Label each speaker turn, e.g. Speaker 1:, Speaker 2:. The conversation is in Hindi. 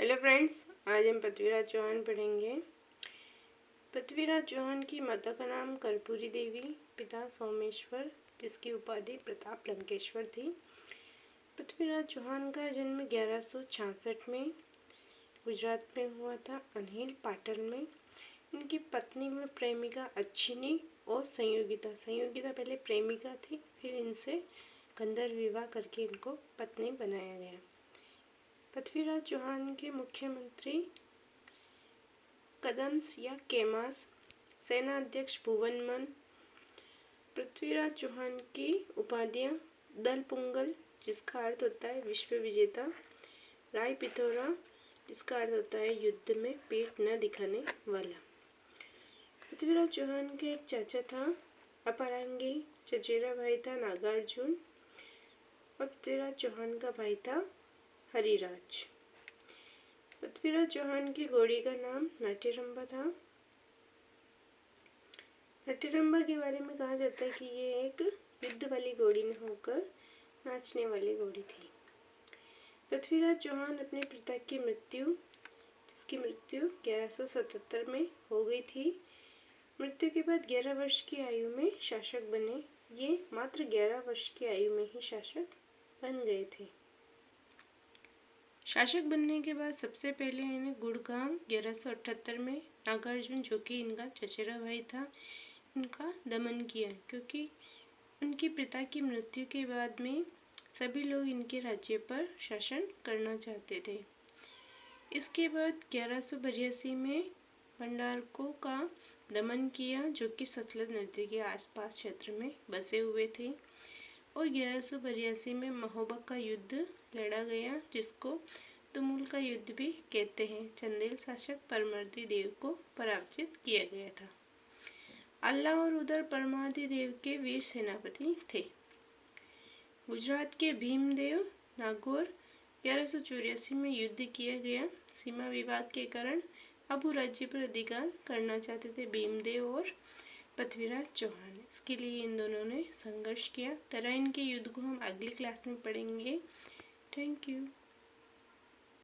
Speaker 1: हेलो फ्रेंड्स, आज हम पृथ्वीराज चौहान पढ़ेंगे। पृथ्वीराज चौहान की माता का नाम कर्पूरी देवी, पिता सोमेश्वर, जिसकी उपाधि प्रताप लंकेश्वर थी। पृथ्वीराज चौहान का जन्म 1166 में गुजरात में हुआ था, अनहिल पाटन में। इनकी पत्नी व प्रेमिका अच्छिनी और संयोगिता पहले प्रेमिका थी, फिर इनसे गंधर्व विवाह करके इनको पत्नी बनाया गया। पृथ्वीराज चौहान के मुख्यमंत्री कदम्स या केमास, सेना अध्यक्ष भुवनमन। पृथ्वीराज चौहान की उपाधियां दलपुंगल, जिसका अर्थ होता है विश्व विजेता, राय पिथौरा, जिसका अर्थ होता है युद्ध में पीठ न दिखाने वाला। पृथ्वीराज चौहान के एक चाचा था अपरांगी, चचेरा भाई था नागार्जुन और पृथ्वीराज चौहान का भाई था हरिराज। पृथ्वीराज चौहान की घोड़ी का नाम नाट्यरंबा था। नाट्यरंबा के बारे में कहा जाता है कि ये एक युद्ध वाली घोड़ी न होकर नाचने वाली घोड़ी थी। पृथ्वीराज चौहान अपने पिता की जिसकी मृत्यु 1177 में हो गई थी, मृत्यु के बाद 11 वर्ष की आयु में शासक बने। ये मात्र 11 वर्ष की आयु में ही शासक बन गए थे। शासक बनने के बाद सबसे पहले इन्हें गुड़गांव 1178 में नागार्जुन, जो कि इनका चचेरा भाई था, इनका दमन किया, क्योंकि उनके पिता की मृत्यु के बाद में सभी लोग इनके राज्य पर शासन करना चाहते थे। इसके बाद 1182 में भंडारकों का दमन किया, जो कि सतलज नदी के आसपास क्षेत्र में बसे हुए थे, और 1182 में महोबा का युद्ध लड़ा गया, जिसको तुमुल का युद्ध भी कहते हैं। चंदेल शासक परमर्दी देव को पराजित किया गया था। अल्लाह और उधर परमार्दी देव के वीर सेनापति थे। गुजरात के भीमदेव नागौर 1184 में युद्ध किया गया। सीमा विवाद के कारण अबू राज्य पर अधिकार करना चाहते थे भीमदेव और पृथ्वीराज चौहान। इसके लिए इन दोनों ने संघर्ष किया। तराइन के युद्ध को हम अगली क्लास में पढ़ेंगे। Thank you.